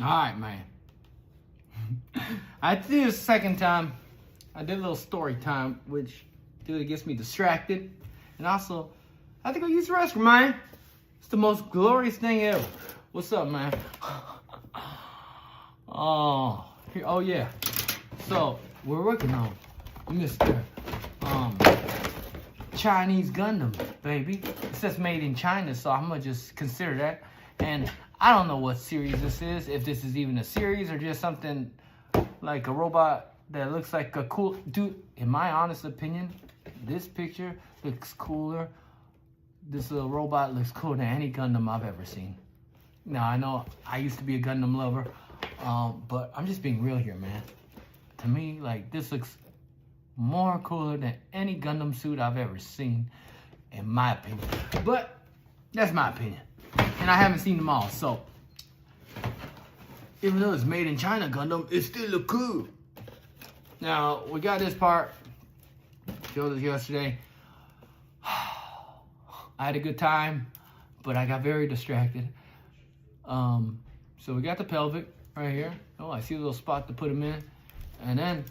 Alright, man. I did this second time. I did a little story time, which really gets me distracted. And also, I think I'll use the restroom, man. It's the most glorious thing ever. What's up, man? Oh, yeah. So, we're working on Mr. Chinese Gundam, baby. It says made in China, so I'm gonna just consider that. And I don't know what series this is, if this is even a series or just something like a robot that looks like a cool dude. In my honest opinion, this picture looks cooler. This little robot looks cooler than any Gundam I've ever seen. Now, I know I used to be a Gundam lover, but I'm just being real here, man. To me, like, this looks more cooler than any Gundam suit I've ever seen, in my opinion. But that's my opinion. And I haven't seen them all, so even though it's made in China Gundam, it still look cool. Now, we got this part. Showed this yesterday. I had a good time, but I got very distracted. So we got the pelvic right here. Oh, I see a little spot to put him in. And then,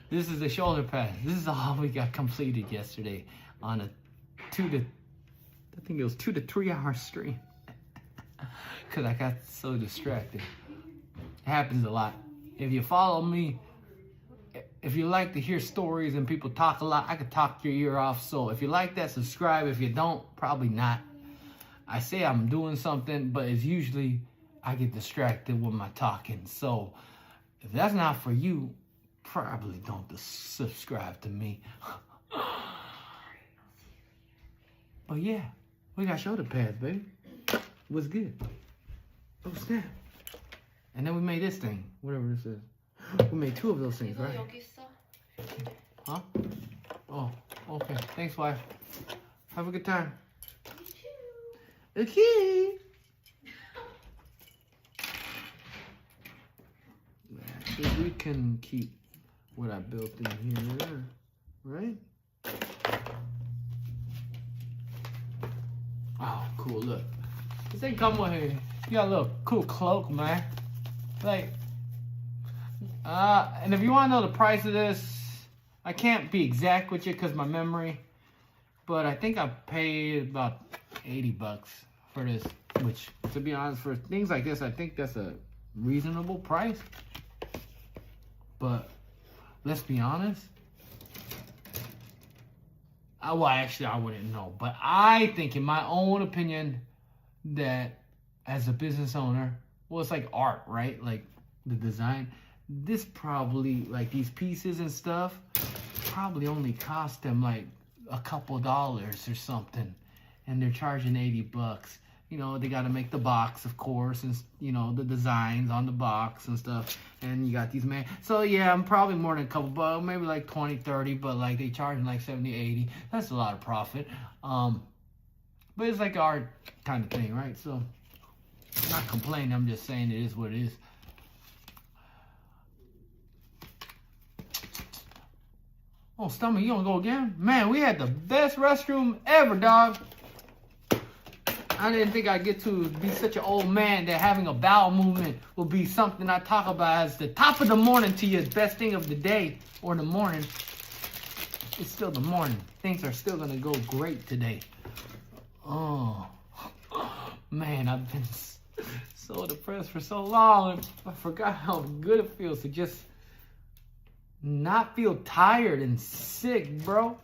this is the shoulder pad. This is all we got completed yesterday on a 2 to 3 hour stream. Because I got so distracted. It happens a lot. If you follow me, if you like to hear stories and people talk a lot, I could talk your ear off. So if you like that, subscribe. If you don't, probably not. I say I'm doing something, but it's usually I get distracted with my talking. So if that's not for you, probably don't subscribe to me. But yeah, we got shoulder pads, baby. What's good? Oh, snap. And then we made this thing, whatever this is. We made 2 of those things, right? Huh? Oh, okay. Thanks, wife. Have a good time. Okay. So we can keep what I built in here, right? Oh, cool, look. This ain't come with here. You got a little cool cloak, man. Like, and if you want to know the price of this, I can't be exact with you because my memory, but I think I paid about 80 bucks for this, which, to be honest, for things like this, I think that's a reasonable price. But let's be honest. Well, actually, I wouldn't know, but I think, in my own opinion, that as a business owner, well, it's like art, right? Like the design. This probably, like these pieces and stuff, probably only cost them like a couple dollars or something. And they're charging 80 bucks. You know, they got to make the box, of course, and, you know, the designs on the box and stuff. And you got these, man. So, yeah, I'm probably more than a couple bucks, maybe like 20, 30, but like they charge like 70, 80. That's a lot of profit. But it's like art kind of thing, right? So, I'm not complaining. I'm just saying it is what it is. Oh, stomach, you don't go again? Man, we had the best restroom ever, dog. I didn't think I'd get to be such an old man that having a bowel movement will be something I talk about as the top of the morning to you, best thing of the day or the morning. It's still the morning. Things are still going to go great today. Oh, man, I've been so depressed for so long. I forgot how good it feels to just not feel tired and sick, bro.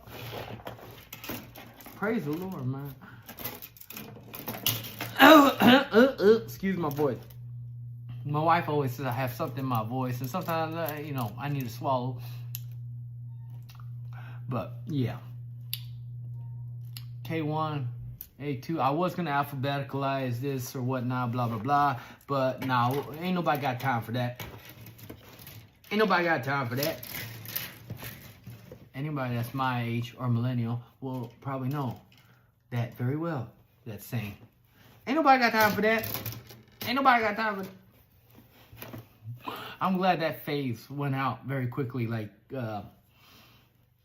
Praise the Lord, man. Excuse my voice. My wife always says I have something in my voice, and sometimes, you know, I need to swallow. But yeah, K1, A2. I was gonna alphabeticalize this or whatnot, blah blah blah. But now, ain't nobody got time for that. Ain't nobody got time for that. Anybody that's my age or millennial will probably know that very well. That saying. Ain't nobody got time for that. Ain't nobody got time for that. I'm glad that phase went out very quickly. Like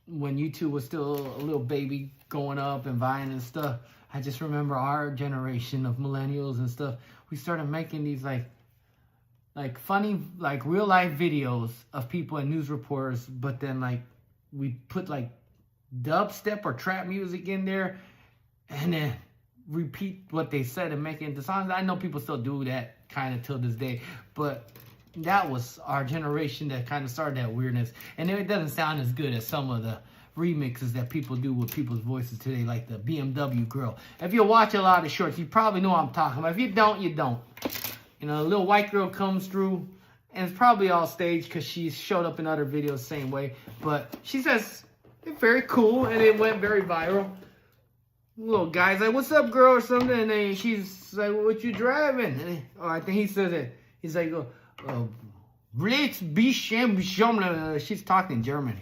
when YouTube was still a little baby going up and Vine and stuff. I just remember our generation of millennials and stuff. We started making these like funny, like real life videos of people and news reporters, but then like we put like dubstep or trap music in there and then repeat what they said and make it into songs. I know people still do that kind of till this day, but that was our generation that kind of started that weirdness. And it doesn't sound as good as some of the remixes that people do with people's voices today, like the BMW girl. If you watch a lot of shorts, you probably know what I'm talking about. If you don't, you don't. You know, a little white girl comes through, and it's probably all staged because she showed up in other videos the same way. But she says it's very cool, and it went very viral. Little guy's like, "What's up, girl?" or something, and then she's like, "What you driving?" And I think he says it. He's like, Blitz Bisham. She's talking German,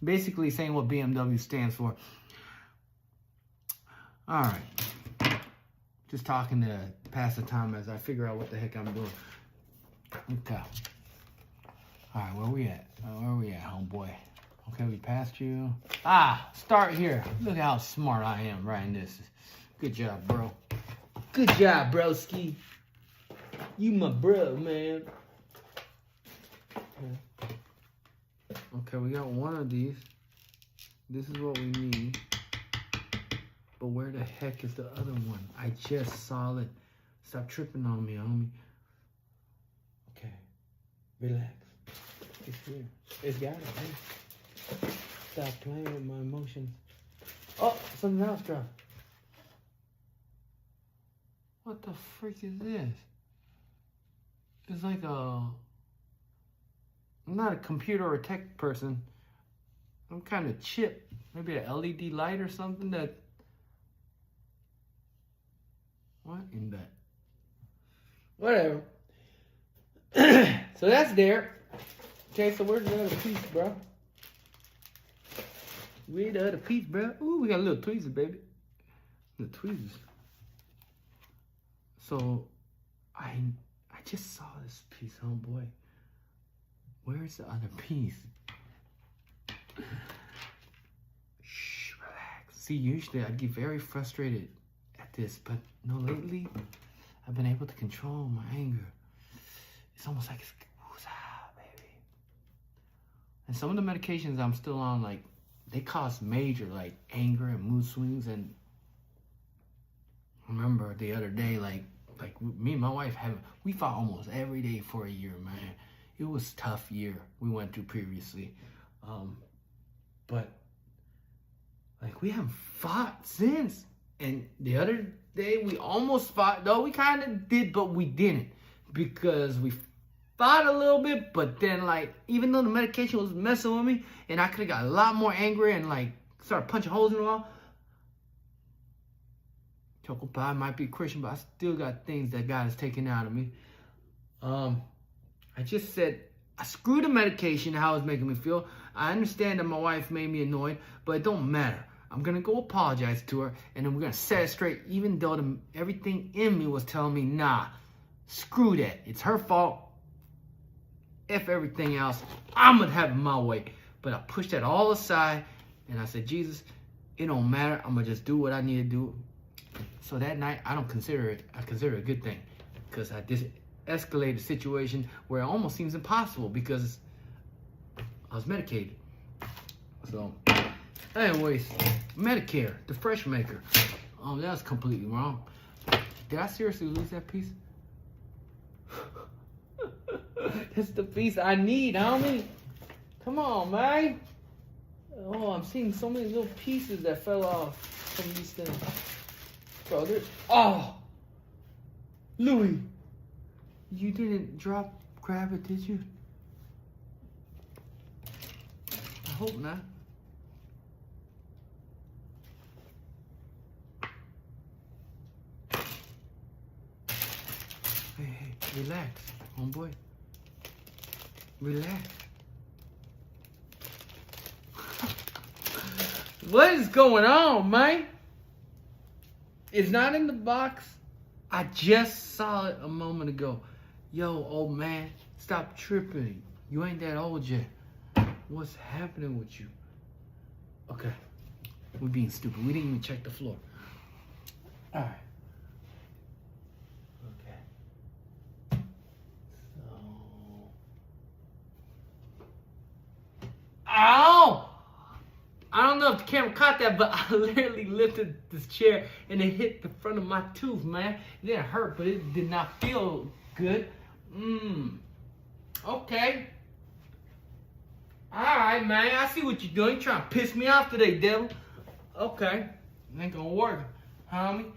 basically saying what BMW stands for. All right. Just talking to pass the time as I figure out what the heck I'm doing. Okay. All right, where we at? Where we at, homeboy? Okay, we passed you. Start here. Look how smart I am writing this. Good job, bro. Good job, broski. You my bro, man. Okay, we got one of these. This is what we need. But where the heck is the other one? I just saw it. Stop tripping on me, homie. Okay. Relax. It's here. It's got it, man. Stop playing with my emotions. Oh, something else dropped. What the freak is this? It's like I'm not a computer or a tech person. I'm kind of chip. Maybe an LED light or something that... What in that? Whatever. So that's there. Okay, so where's the other piece, bro? Where's the other piece, bro? Ooh, we got little tweezers, baby. Little tweezers. So, I just saw this piece, homeboy. Where's the other piece? Shh, relax. See, usually I'd get very frustrated at this, but no, lately I've been able to control my anger. It's almost like it's baby. And some of the medications I'm still on, like, they cause major, like, anger and mood swings. And I remember the other day, like me and my wife we fought almost every day for a year, man. It was a tough year we went through previously. But, like, we haven't fought since. And the other day, we almost fought. Though we kind of did, but we didn't. Because we fought a little bit, but then, like, even though the medication was messing with me, and I could have got a lot more angry and, like, started punching holes in the wall. Choco pie might be Christian, but I still got things that God has taken out of me. I just said, I screwed the medication, how it's making me feel. I understand that my wife made me annoyed, but it don't matter. I'm going to go apologize to her, and then we're going to set it straight, even though everything in me was telling me, nah, screw that. It's her fault. F everything else. I'm going to have it my way. But I pushed that all aside, and I said, Jesus, it don't matter. I'm going to just do what I need to do. So that night, I consider it a good thing, because I escalated the situation where it almost seems impossible because I was medicated. So, anyways, Medicare, the fresh maker. That was completely wrong. Did I seriously lose that piece? That's the piece I need, homie. Come on, man. Oh, I'm seeing so many little pieces that fell off from these things. Bro, Louis, you didn't grab it, did you? I hope not. Hey, relax, homeboy. Relax. What is going on, man? It's not in the box. I just saw it a moment ago. Yo, old man, stop tripping. You ain't that old yet. What's happening with you? Okay, we're being stupid. We didn't even check the floor. All right. Okay. So. Ow! I don't know if the camera caught that, but I literally lifted this chair and it hit the front of my tooth, man. It didn't hurt, but it did not feel good. Okay. Alright, man. I see what you're doing. You're trying to piss me off today, devil. Okay. It ain't gonna work, homie.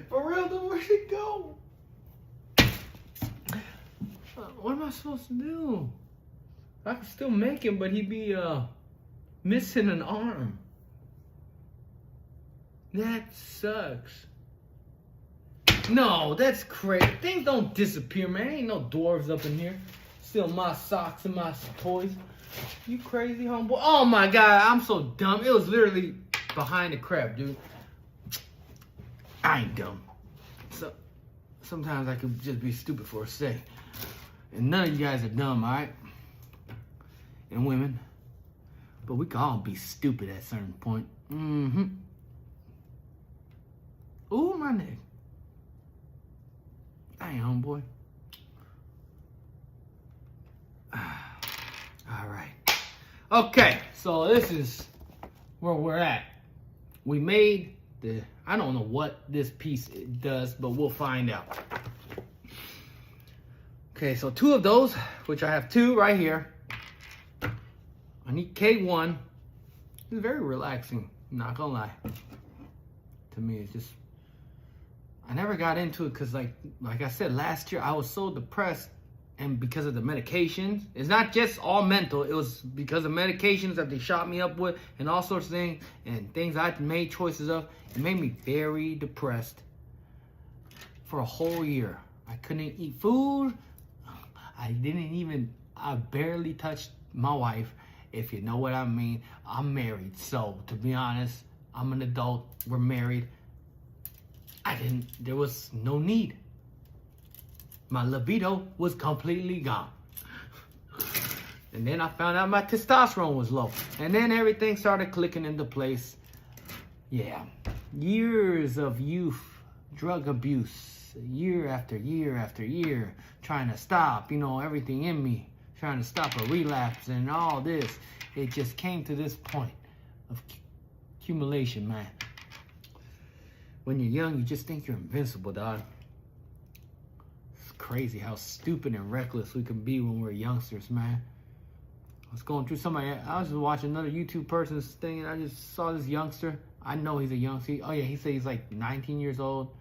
For real, though, where'd it go? What am I supposed to do? I can still make him, but he'd be missing an arm. That sucks. No, that's crazy. Things don't disappear, man. Ain't no dwarves up in here. Still my socks and my toys. You crazy, homeboy? Oh my god, I'm so dumb. It was literally behind the crab, dude. I ain't dumb. So sometimes I could just be stupid for a second. And none of you guys are dumb, alright? And women. But we can all be stupid at a certain point. Ooh, my neck. Dang, homeboy. Alright. Okay, so this is where we're at. We made the... I don't know what this piece does, but we'll find out. Okay, so 2 of those, which I have 2 right here. I need K1. It's very relaxing, not gonna lie. To me, it's just... I never got into it because, like I said, last year I was so depressed, and because of the medications. It's not just all mental. It was because of medications that they shot me up with and all sorts of things and things I made choices of. It made me very depressed for a whole year. I couldn't eat food. I barely touched my wife, if you know what I mean. I'm married, so to be honest, I'm an adult. We're married. There was no need. My libido was completely gone. And then I found out my testosterone was low. And then everything started clicking into place. Yeah. Years of youth, drug abuse, year after year after year, trying to stop, everything in me, trying to stop a relapse and all this. It just came to this point of accumulation, man. When you're young, you just think you're invincible, dog. It's crazy how stupid and reckless we can be when we're youngsters, man. I was going through I was just watching another YouTube person's thing, and I just saw this youngster. I know he's a youngster. Oh yeah, he said he's like 19 years old.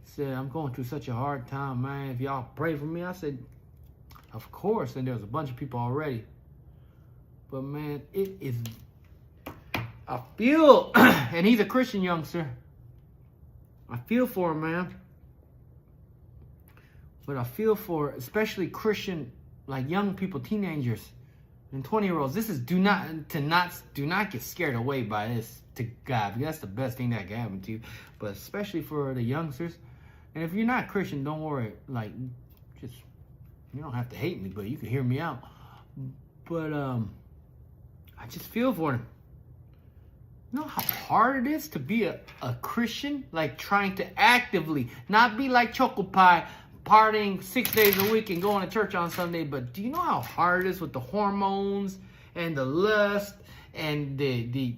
He said, I'm going through such a hard time, man. If y'all pray for me. I said, of course. And there was a bunch of people already. But man, it is... I feel... and he's a Christian youngster. I feel for him, man. But I feel for especially Christian, like young people, teenagers, and 20-year-olds. This is do not get scared away by this to God, because that's the best thing that can happen to you. But especially for the youngsters. And if you're not Christian, don't worry. Like, just, you don't have to hate me, but you can hear me out. But I just feel for them. You know how hard it is to be a Christian? Like trying to actively, not be like Choco Pie, partying 6 days a week and going to church on Sunday. But do you know how hard it is with the hormones and the lust and the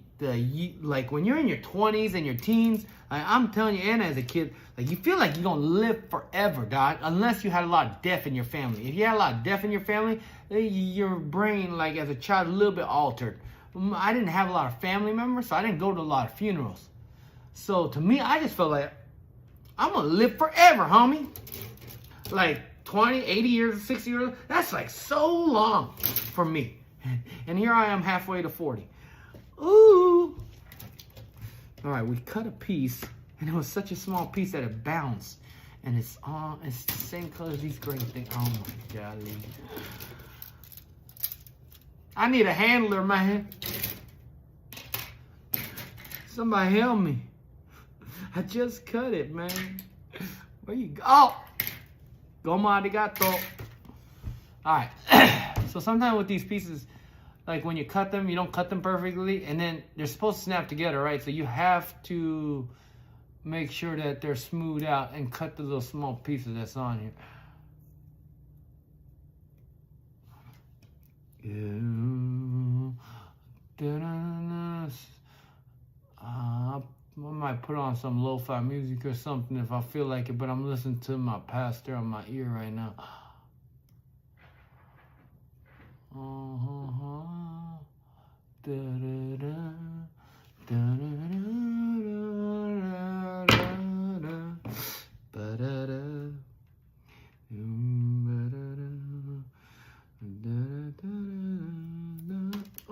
like when you're in your 20s and your teens? I'm telling you, and as a kid, like you feel like you're gonna live forever, dog. Unless you had a lot of death in your family. If you had a lot of death in your family, your brain, like as a child, a little bit altered. I didn't have a lot of family members, so I didn't go to a lot of funerals. So to me, I just felt like, I'm going to live forever, homie. Like 20, 80 years, 60 years, that's like so long for me. And here I am halfway to 40. Ooh. All right, we cut a piece, and it was such a small piece that it bounced. And it's the same color as these gray things. Oh my golly. I need a handler, man. Somebody help me. I just cut it, man. Where you go? Oh! Gomo arigato. Alright. So sometimes with these pieces, like when you cut them, you don't cut them perfectly, and then they're supposed to snap together, right? So you have to make sure that they're smoothed out and cut the little small pieces that's on here. I might put on some lo-fi music or something if I feel like it, but I'm listening to my pastor on my ear right now.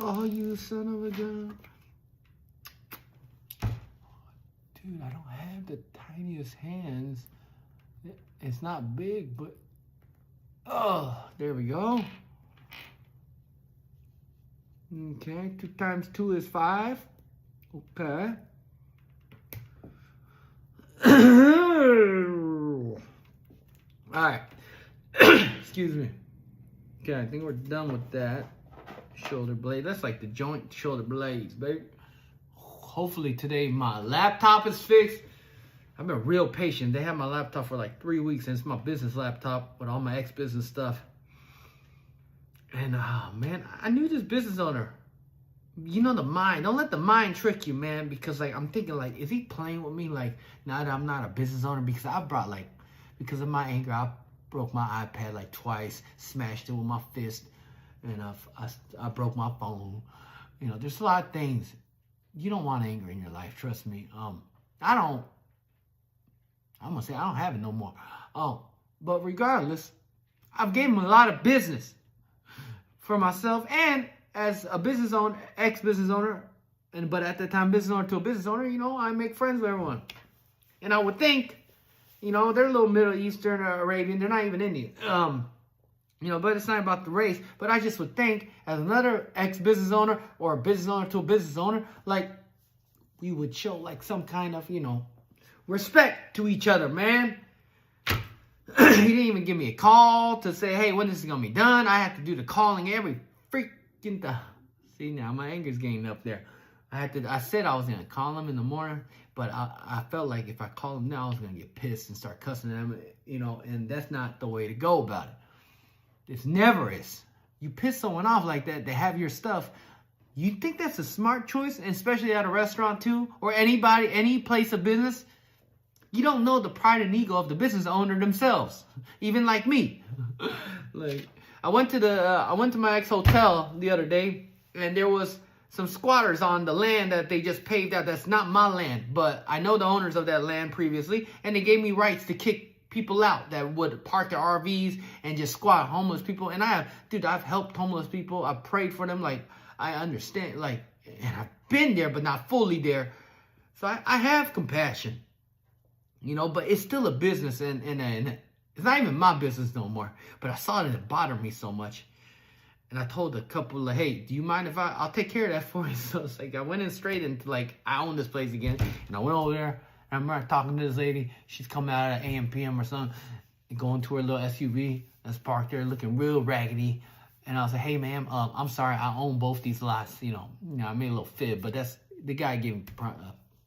Oh, you son of a gun. Dude, I don't have the tiniest hands. It's not big, but... Oh, there we go. Okay, 2 times 2 is 5. Okay. Alright. Excuse me. Okay, I think we're done with that. Shoulder blade. That's like the joint shoulder blades, baby. Hopefully today my laptop is fixed. I've been real patient. They had my laptop for like 3 weeks, and it's my business laptop with all my ex-business stuff. And man, I knew this business owner. You know, the mind. Don't let the mind trick you, man. Because like I'm thinking, like, is he playing with me? Like, now that I'm not a business owner, because I brought like, because of my anger, I broke my iPad like twice, smashed it with my fist, and I broke my phone. You know, there's a lot of things. You don't want anger in your life, trust me. I'm gonna say I don't have it no more. But regardless, I've given him a lot of business for myself and as a business owner, ex-business owner, but at the time business owner to a business owner, you know, I make friends with everyone. And I would think, you know, they're a little Middle Eastern or Arabian, they're not even Indian. You know, but it's not about the race. But I just would think, as another ex-business owner or a business owner to a business owner, like, we would show, like, some kind of, you know, respect to each other, man. He didn't even give me a call to say, hey, when this is going to be done. I have to do the calling every freaking time. See, now my anger's getting up there. I said I was going to call him in the morning, but I felt like if I call him now, I was going to get pissed and start cussing them, you know, and that's not the way to go about it. It never is. You piss someone off like that, they have your stuff. You think that's a smart choice, and especially at a restaurant too, or anybody, any place of business? You don't know the pride and ego of the business owner themselves, even like me. Like, I went to my ex-hotel the other day, and there was some squatters on the land that they just paved out. That's not my land, but I know the owners of that land previously, and they gave me rights to kick people out that would park their RVs and just squat, homeless people. And I've helped homeless people. I've prayed for them. Like, I understand, like, and I've been there, but not fully there. So I have compassion, you know, but it's still a business, and it's not even my business no more. But I saw that it bothered me so much. And I told the couple, like, hey, do you mind if I'll take care of that for you? So it's like, I went in straight into, like, I own this place again. And I went over there. I remember talking to this lady. She's coming out at AM, PM or something, and going to her little SUV that's parked there looking real raggedy. And I was like, hey, ma'am, I'm sorry. I own both these lots. You know, I made a little fib, but that's the guy gave me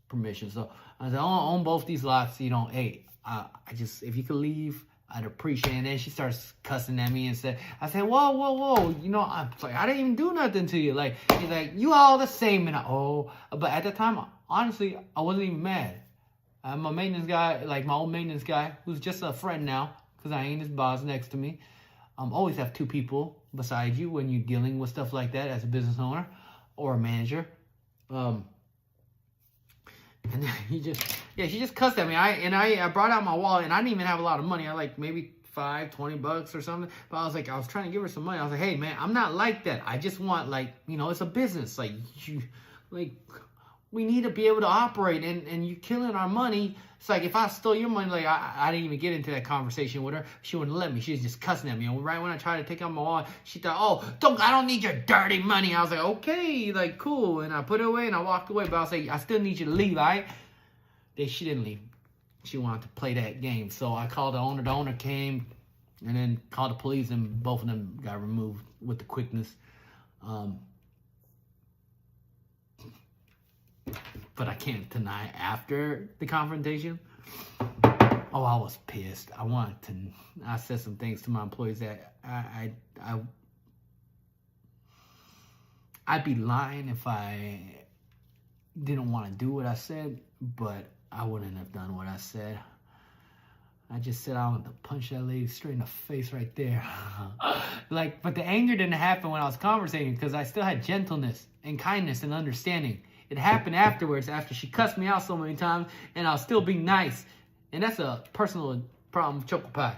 permission. So I was like, I own both these lots. You know, hey, I just, if you could leave, I'd appreciate it. And then she starts cussing at me and said, I said, whoa. You know, I'm like, I didn't even do nothing to you. Like, he's like, you all the same. And but at the time, honestly, I wasn't even mad. My maintenance guy, like my old maintenance guy, who's just a friend now, because I ain't his boss next to me. Always have 2 people beside you when you're dealing with stuff like that as a business owner or a manager. And she just cussed at me. I brought out my wallet, and I didn't even have a lot of money. I like maybe $20 or something. But I was trying to give her some money. I was like, hey man, I'm not like that. I just want, like, you know, it's a business. Like, we need to be able to operate, and you're killing our money. It's like, if I stole your money, like, I didn't even get into that conversation with her. She wouldn't let me. She was just cussing at me. And right when I tried to take out my wallet, she thought, I don't need your dirty money. I was like, okay, like, cool. And I put it away, and I walked away. But I was like, I still need you to leave, all right? She didn't leave. She wanted to play that game. So I called the owner. The owner came, and then called the police, and both of them got removed with the quickness. but I can't deny after the confrontation. Oh, I was pissed. I said some things to my employees that I'd be lying if I didn't want to do what I said, but I wouldn't have done what I said. I just said I wanted to punch that lady straight in the face right there. But the anger didn't happen when I was conversating because I still had gentleness and kindness and understanding. It happened afterwards, after she cussed me out so many times, and I'll still be nice. And that's a personal problem, Choco Pie,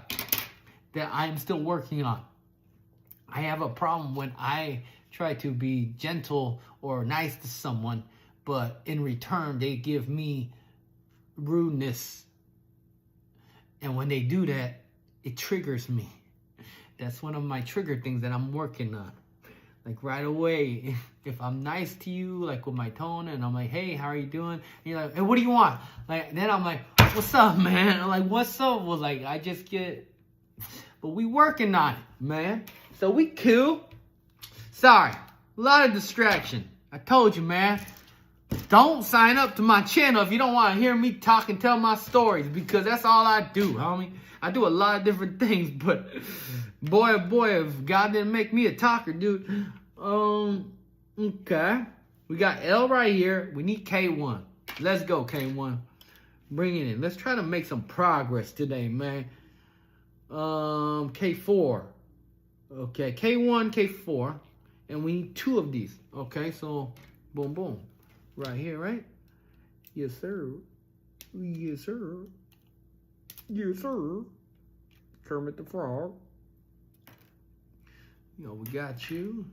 that I'm still working on. I have a problem when I try to be gentle or nice to someone, but in return, they give me rudeness. And when they do that, it triggers me. That's one of my trigger things that I'm working on. Like right away, if I'm nice to you, like with my tone, and I'm like, hey, how are you doing? And you're like, hey, what do you want? Like, then I'm like, what's up, man? I'm like, what's up? Well, like, I just get, but we working on it, man. So we cool. Sorry, a lot of distraction. I told you, man. Don't sign up to my channel if you don't want to hear me talk and tell my stories, because that's all I do, homie. I do a lot of different things, but boy, oh boy, if God didn't make me a talker, dude. Okay. We got L right here. We need K1. Let's go, K1. Bring it in. Let's try to make some progress today, man. K4. Okay, K1, K4. And we need 2 of these. Okay, so boom, boom. Right here, right? Yes, sir. Yes, sir. Yes, sir. Kermit the Frog. You know, we got you.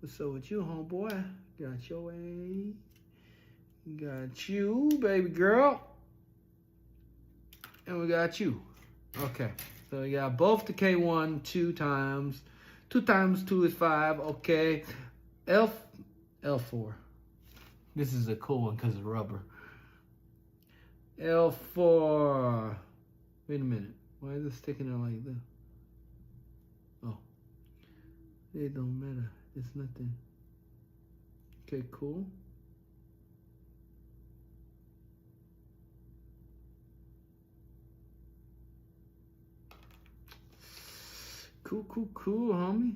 What's up with you, homeboy? Got your A. Got you, baby girl. And we got you. Okay. So we got both the K1 2 times. 2 times 2 is 5. Okay. L4. This is a cool one because of rubber. L4. Wait a minute. Why is it sticking out like this? Oh. It don't matter. It's nothing. Okay, cool. Cool, homie.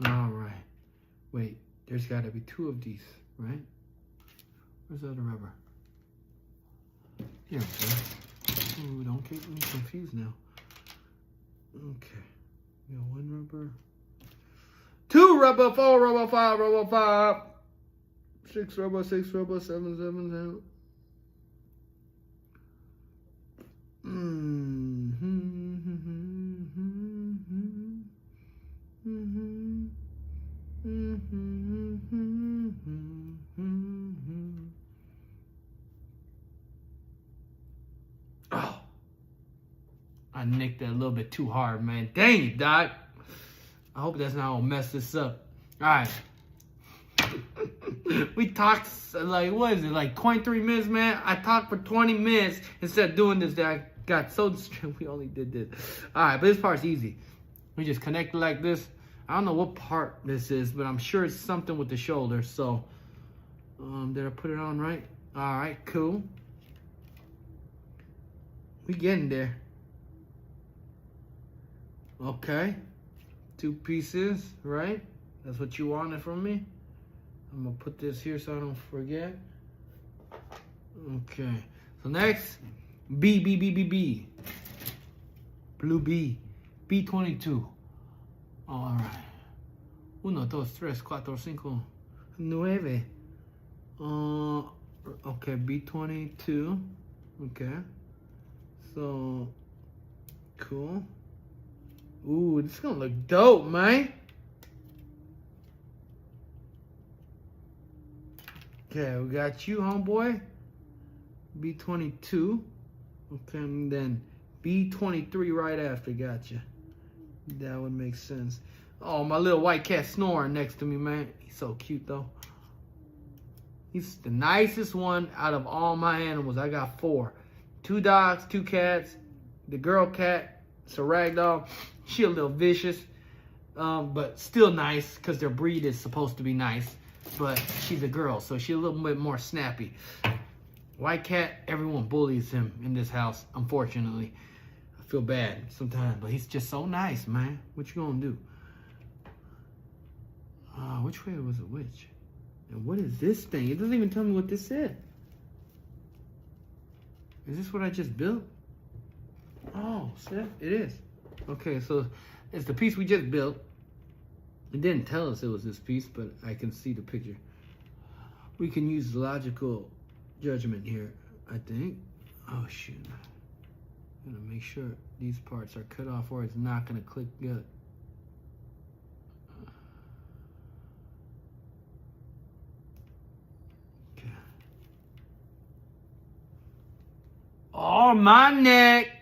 All right. Wait, there's got to be 2 of these, right? Where's the other rubber? Here we go. Ooh, don't get me confused now. Okay. We got 1 rubber. 2 rubber, 4 rubber, 5 rubber, 5. 6 rubber, 6 rubber, 7, 7, 7. Oh, I nicked that a little bit too hard, man. Dang it, Doc. I hope that's not gonna mess this up. All right. We talked like, what is it, like 23 minutes, man? I talked for 20 minutes instead of doing this that I got so distracted. We only did this. All right, but this part's easy. We just connect it like this. I don't know what part this is, but I'm sure it's something with the shoulder. So, did I put it on right? All right, cool. We getting there. Okay. 2 pieces, right? That's what you wanted from me. I'm gonna put this here so I don't forget. Okay. So next, B. Blue B. B22. All right. 1, 2, 3, 4, 5, 9. Okay, B22. Okay. So, cool. Ooh, this is gonna look dope, man. Okay, we got you, homeboy. B22. Okay, and then B23 right after. Gotcha. That would make sense. Oh, my little white cat snoring next to me, man. He's so cute, though. He's the nicest one out of all my animals. I got 4. 2 dogs, 2 cats. The girl cat, it's a ragdoll. She a little vicious. But still nice because their breed is supposed to be nice. But she's a girl, so she's a little bit more snappy. White cat, everyone bullies him in this house, unfortunately. I feel bad sometimes, but he's just so nice, man. What you gonna do? Which way was it which? And what is this thing? It doesn't even tell me what this said. Is this what I just built? Oh, snap, it is. Okay, so it's the piece we just built. It didn't tell us it was this piece, but I can see the picture. We can use logical judgment here, I think. Oh, shoot. I'm gonna make sure these parts are cut off or it's not gonna click good. Okay. Oh, my neck!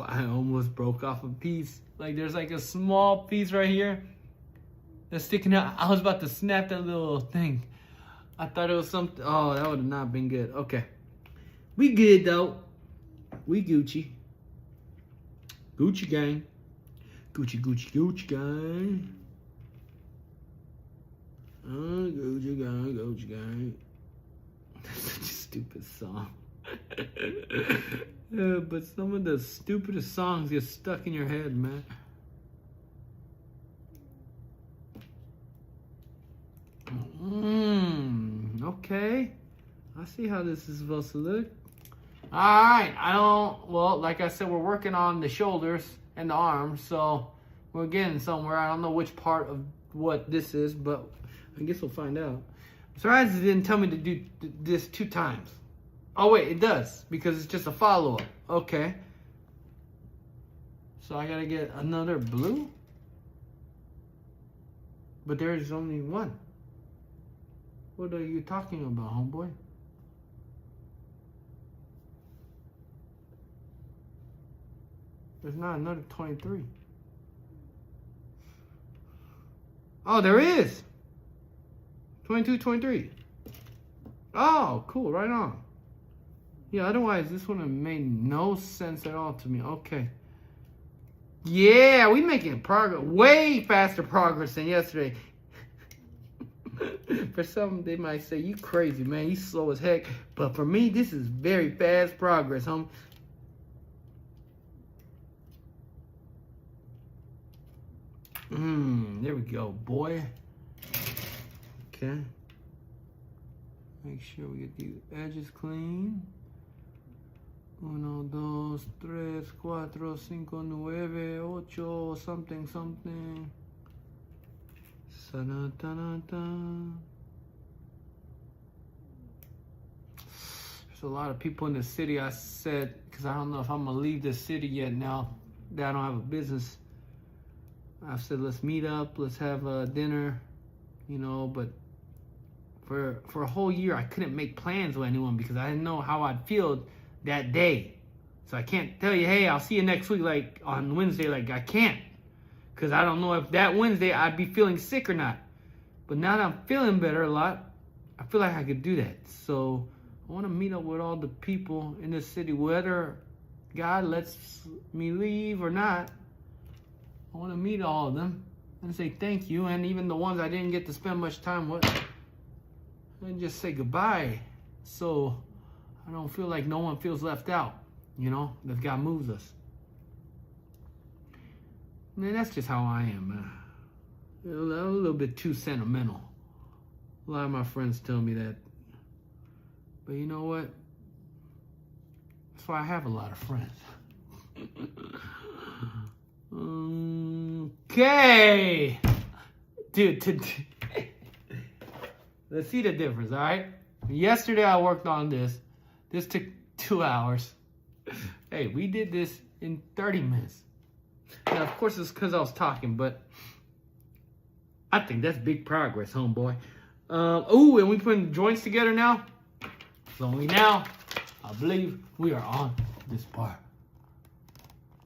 I almost broke off a piece. Like there's like a small piece right here that's sticking out. I was about to snap that little thing. I thought it was something. Oh, that would have not been good. Okay. We good though. We Gucci. Gucci gang. Gucci, Gucci, Gucci gang. Gucci gang, Gucci gang. That's such a stupid song. Yeah, but some of the stupidest songs get stuck in your head, man. Okay. I see how this is supposed to look. Alright, well, like I said, we're working on the shoulders and the arms, so we're getting somewhere. I don't know which part of what this is, but I guess we'll find out. Surprised it didn't tell me to do this 2 times. Oh, wait, it does, because it's just a follow-up. Okay. So I gotta get another blue? But there's only one. What are you talking about, homeboy? There's not another 23. Oh, there is! 22, 23. Oh, cool, right on. Yeah, otherwise this would have made no sense at all to me. Okay. Yeah, we making progress. Way faster progress than yesterday. For some, they might say, you crazy, man. You slow as heck. But for me, this is very fast progress, homie. There we go, boy. Okay. Make sure we get these edges clean. 1, 2, 3, 4, 5, 9, 8, something, something. There's a lot of people in the city. I said, because I don't know if I'm going to leave this city yet now that I don't have a business. I said, let's meet up, let's have a dinner, you know, but for a whole year, I couldn't make plans with anyone because I didn't know how I'd feel that day. So I can't tell you, hey, I'll see you next week, like on Wednesday. Like, I can't, because I don't know if that Wednesday I'd be feeling sick or not. But now that I'm feeling better a lot, I feel like I could do that. So I want to meet up with all the people in this city, whether God lets me leave or not. I want to meet all of them and say thank you, and even the ones I didn't get to spend much time with, and just say goodbye, so I don't feel like no one feels left out, you know, that God moves us. Man, that's just how I am, man. A little bit too sentimental. A lot of my friends tell me that. But you know what? That's why I have a lot of friends. Okay. Dude, let's see the difference, all right? Yesterday I worked on this. This took 2 hours. Hey, we did this in 30 minutes. Now, of course, it's because I was talking, but I think that's big progress, homeboy. Oh, and we putting the joints together now. So only now, I believe we are on this part.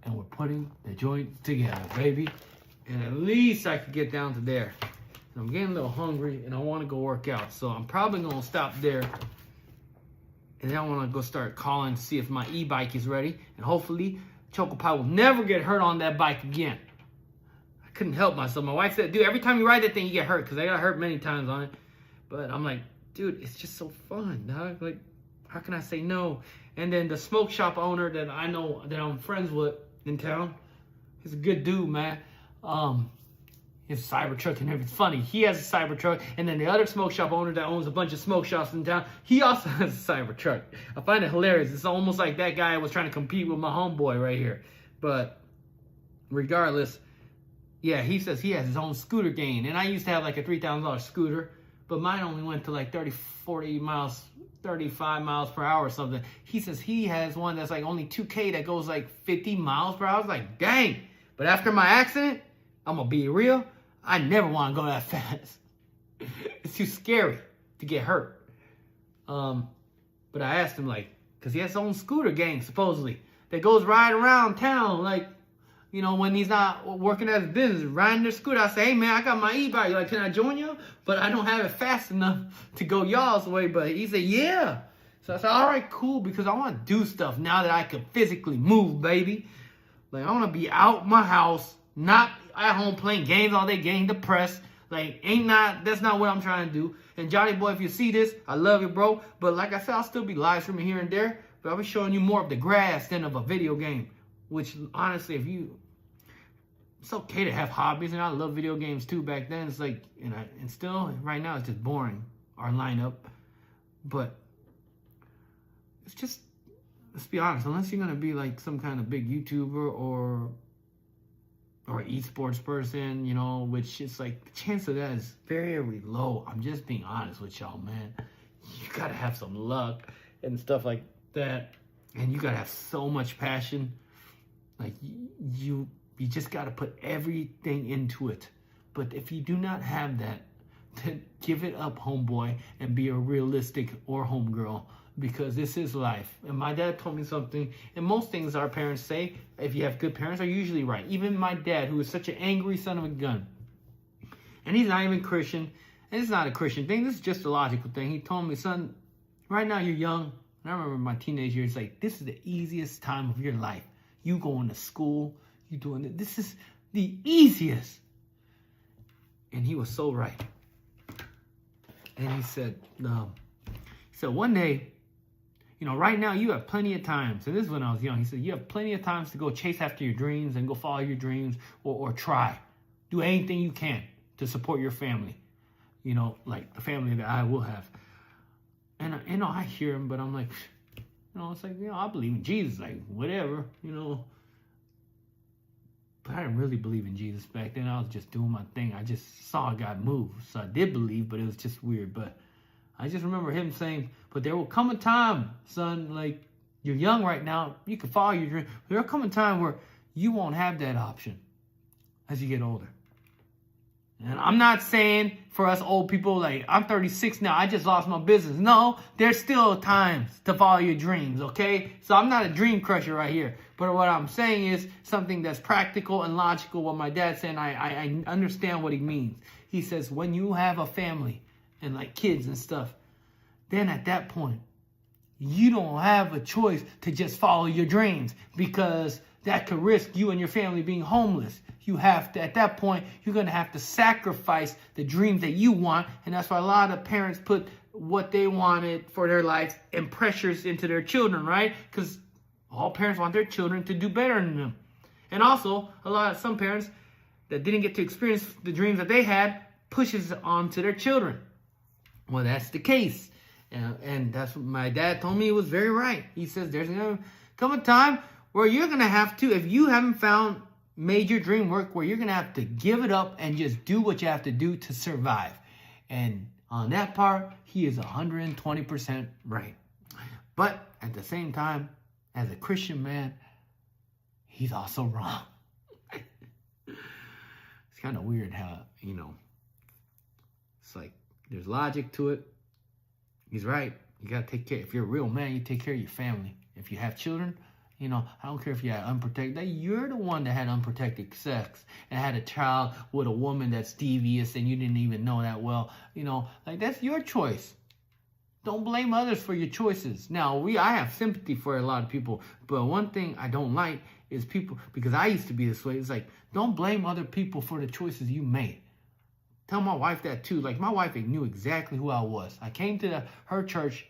And we're putting the joints together, baby. And at least I could get down to there. And I'm getting a little hungry, and I want to go work out. So I'm probably going to stop there. And then I want to go start calling to see if my e-bike is ready. And hopefully, Choco Pie will never get hurt on that bike again. I couldn't help myself. My wife said, dude, every time you ride that thing, you get hurt. Because I got hurt many times on it. But I'm like, dude, it's just so fun, dog. Like, how can I say no? And then the smoke shop owner that I know, that I'm friends with in town, he's a good dude, man. His Cybertruck and everything. It's funny. He has a Cybertruck, and then the other smoke shop owner that owns a bunch of smoke shops in town, he also has a Cybertruck. I find it hilarious. It's almost like that guy was trying to compete with my homeboy right here. But regardless, yeah, he says he has his own scooter gang. And I used to have like a $3,000 scooter, but mine only went to like 30, 40 miles, 35 miles per hour or something. He says he has one that's like only 2K that goes like 50 miles per hour. I was like, dang. But after my accident, I'm going to be real, I never want to go that fast. It's too scary to get hurt. But I asked him, like, because he has his own scooter gang, supposedly, that goes right around town, like, you know, when he's not working at his business, riding their scooter. I say, hey, man, I got my e-bike. Like, can I join you? But I don't have it fast enough to go y'all's way. But he said, yeah. So I said, all right, cool, because I want to do stuff now that I can physically move, baby. Like, I want to be out my house, not at home playing games all day, getting depressed. Like, that's not what I'm trying to do. And Johnny Boy, if you see this, I love you, bro. But like I said, I'll still be live streaming here and there. But I'll be showing you more of the grass than of a video game. Which, honestly, it's okay to have hobbies. And I love video games, too, back then. It's like, and still, right now, it's just boring, our lineup. But it's just, let's be honest, unless you're going to be like some kind of big YouTuber or esports person, you know, which is like, the chance of that is very, very low. I'm just being honest with y'all, man. You gotta have some luck and stuff like that. And you gotta have so much passion. Like, you just gotta put everything into it. But if you do not have that, then give it up, homeboy, and be a realistic or homegirl. Because this is life. And my dad told me something, and most things our parents say, if you have good parents, are usually right. Even my dad, who is such an angry son of a gun, and he's not even Christian, and it's not a Christian thing, this is just a logical thing. He told me, son, right now you're young, and I remember my teenage years, like, this is the easiest time of your life. You going to school, you doing it, this is the easiest. And he was so right. And he said, one day, you know, right now you have plenty of time. So this is when I was young. He said, you have plenty of times to go chase after your dreams and go follow your dreams or try. Do anything you can to support your family. You know, like the family that I will have. And, you know, I hear him, but I'm like, you know, it's like, you know, I believe in Jesus, like, whatever, you know. But I didn't really believe in Jesus back then. I was just doing my thing. I just saw God move. So I did believe, but it was just weird. But I just remember him saying, but there will come a time, son, like, you're young right now, you can follow your dream. There will come a time where you won't have that option as you get older. And I'm not saying for us old people, like, I'm 36 now, I just lost my business. No, there's still times to follow your dreams, okay? So I'm not a dream crusher right here. But what I'm saying is something that's practical and logical. What my dad's saying, I understand what he means. He says, when you have a family, and like kids and stuff, then at that point, you don't have a choice to just follow your dreams, because that could risk you and your family being homeless. You have to, at that point, you're going to have to sacrifice the dreams that you want. And that's why a lot of parents put what they wanted for their lives and pressures into their children, right? Because all parents want their children to do better than them. And also, some parents that didn't get to experience the dreams that they had pushes on to their children. Well, that's the case. And that's what my dad told me. It was very right. He says there's going to come a time where you're going to have to, if you haven't found major dream work, where you're going to have to give it up and just do what you have to do to survive. And on that part, he is 120% right. But at the same time, as a Christian man, he's also wrong. It's kind of weird how, you know, it's like, there's logic to it. He's right. You got to take care. If you're a real man, you take care of your family. If you have children, you know, I don't care if you had unprotected. You're the one that had unprotected sex and had a child with a woman that's devious and you didn't even know that well. You know, like, that's your choice. Don't blame others for your choices. Now, I have sympathy for a lot of people, but one thing I don't like is people, because I used to be this way, it's like, don't blame other people for the choices you made. Tell my wife that too. Like, my wife knew exactly who I was. I came to her church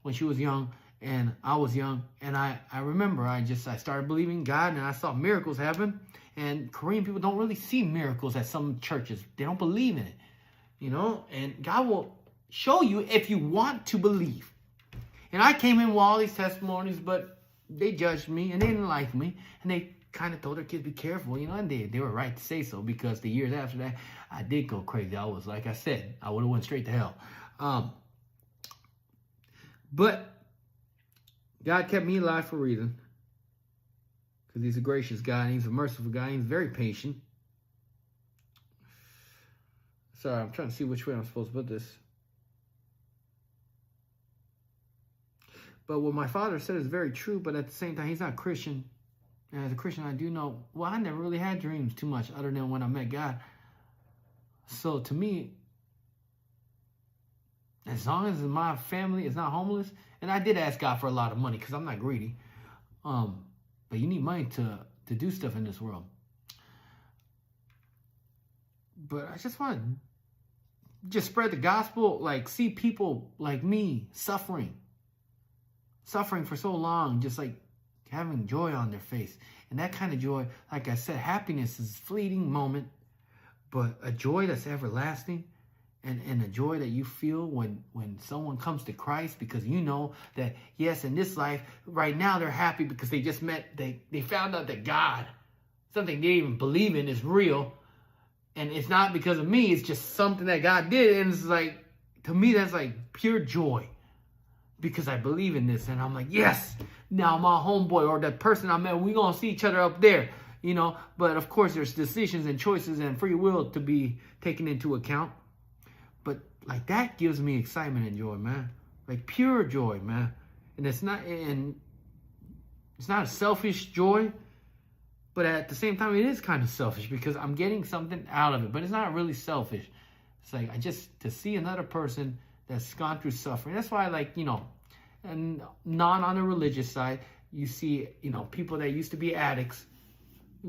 when she was young, and I was young, and I remember I started believing in God, and I saw miracles happen. And Korean people don't really see miracles at some churches. They don't believe in it, and God will show you if you want to believe. And I came in with all these testimonies, but they judged me, and they didn't like me, and they kind of told their kids, be careful, and they were right to say so, because the years after that, I did go crazy. I was, like I said, I would have went straight to hell. But God kept me alive for a reason, because he's a gracious God, and he's a merciful God, and he's very patient. Sorry, I'm trying to see which way I'm supposed to put this. But what my father said is very true, but at the same time, he's not Christian. And as a Christian, I do know, I never really had dreams too much other than when I met God. So to me, as long as my family is not homeless, and I did ask God for a lot of money because I'm not greedy, but you need money to do stuff in this world. But I just want to just spread the gospel, like see people like me suffering for so long, just like having joy on their face. And that kind of joy, like I said, happiness is a fleeting moment, but a joy that's everlasting, and a joy that you feel when someone comes to Christ, because you know that, yes, in this life, right now they're happy because they just they found out that God, something they didn't even believe in, is real. And it's not because of me, it's just something that God did. And it's like, to me, that's like pure joy, because I believe in this. And I'm like, yes, now my homeboy or that person I met, we're going to see each other up there, But of course, there's decisions and choices and free will to be taken into account. But like, that gives me excitement and joy, man. Like pure joy, man. And it's not a selfish joy, but at the same time, it is kind of selfish because I'm getting something out of it. But it's not really selfish. It's like, to see another person that's gone through suffering. That's why, like, and not on the religious side, you see, people that used to be addicts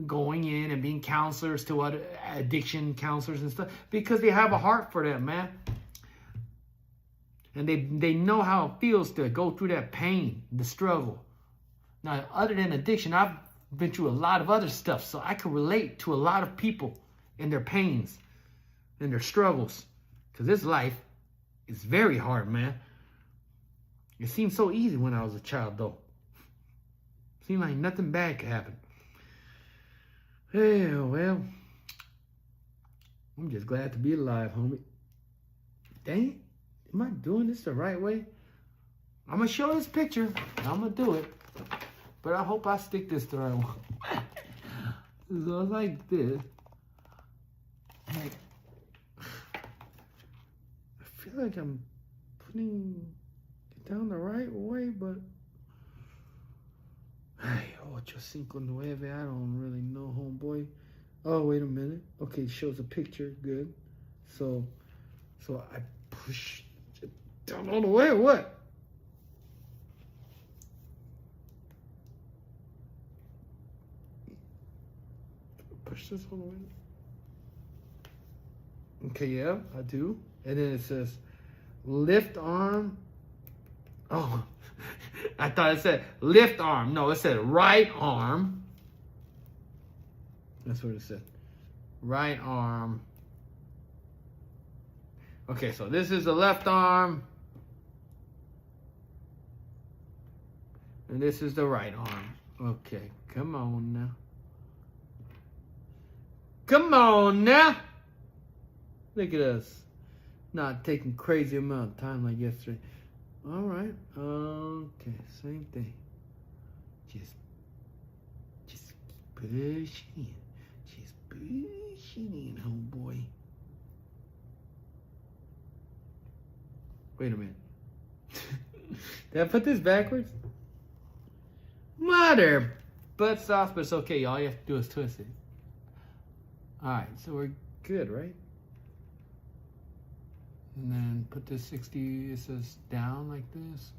going in and being counselors to other addiction counselors and stuff, because they have a heart for them, man. And they know how it feels to go through that pain, the struggle. Now, other than addiction, I've been through a lot of other stuff, so I can relate to a lot of people and their pains and their struggles, because this life is very hard, man. It seemed so easy when I was a child, though. It seemed like nothing bad could happen. Yeah, well, I'm just glad to be alive, homie. Dang it, am I doing this the right way? I'm going to show this picture, and I'm going to do it, but I hope I stick this the right one. So it's like this. Like, I feel like I'm putting it down the right way, but ay, 859, I don't really know, homeboy. Oh, wait a minute. Okay, shows a picture. Good. So I push it down all the way, or what? Push this all the way. Okay, yeah, I do. And then it says, lift arm. Oh, I thought it said lift arm. No, it said right arm. That's what it said. Right arm. Okay, so this is the left arm. And this is the right arm. Okay, come on now. Come on now. Look at us. Not taking crazy amount of time like yesterday. All right. Okay. Same thing. Just keep pushing in. Just pushing in, homeboy. Wait a minute. Did I put this backwards? Mother butt sauce, but it's okay. All you have to do is twist it. All right. So we're good, right? And then put this 60, it says down like this.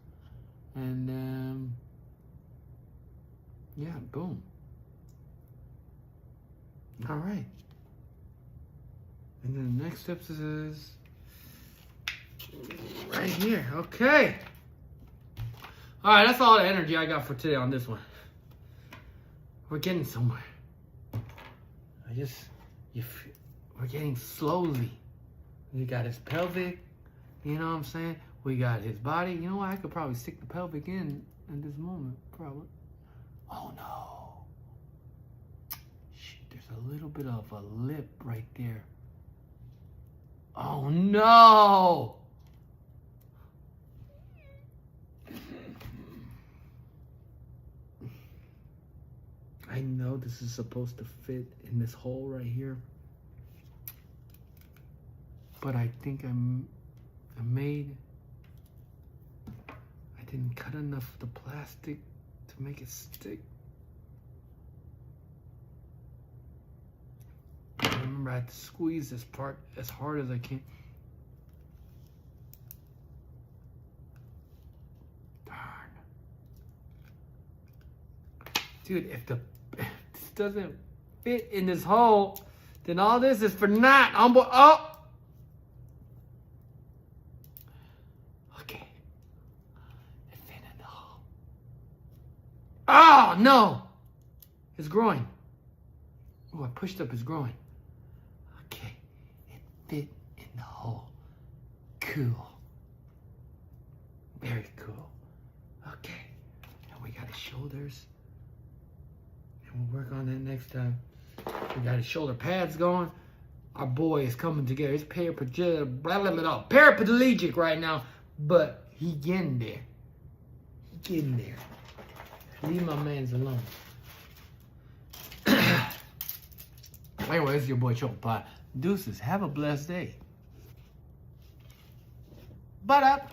And then, yeah, boom. All right. And then the next step is right here. Okay. All right, that's all the energy I got for today on this one. We're getting somewhere. We're getting slowly. We got his pelvic, you know what I'm saying? We got his body. You know what? I could probably stick the pelvic in at this moment, probably. Oh no. Shit, there's a little bit of a lip right there. Oh no! I know this is supposed to fit in this hole right here. But I think I didn't cut enough of the plastic to make it stick. Remember, I had to squeeze this part as hard as I can. Darn. Dude, if this doesn't fit in this hole, then all this is for naught. Oh! Okay. It fit in the hole. Oh, no! His groin. Oh, I pushed up his groin. Okay. It fit in the hole. Cool. Very cool. Okay. And we got his shoulders. And we'll work on that next time. We got his shoulder pads going. Our boy is coming together. He's paraplegic right now, but he getting there. He getting there. Leave my mans alone. Anyway, it's your boy Choke Pie. Deuces. Have a blessed day. But up.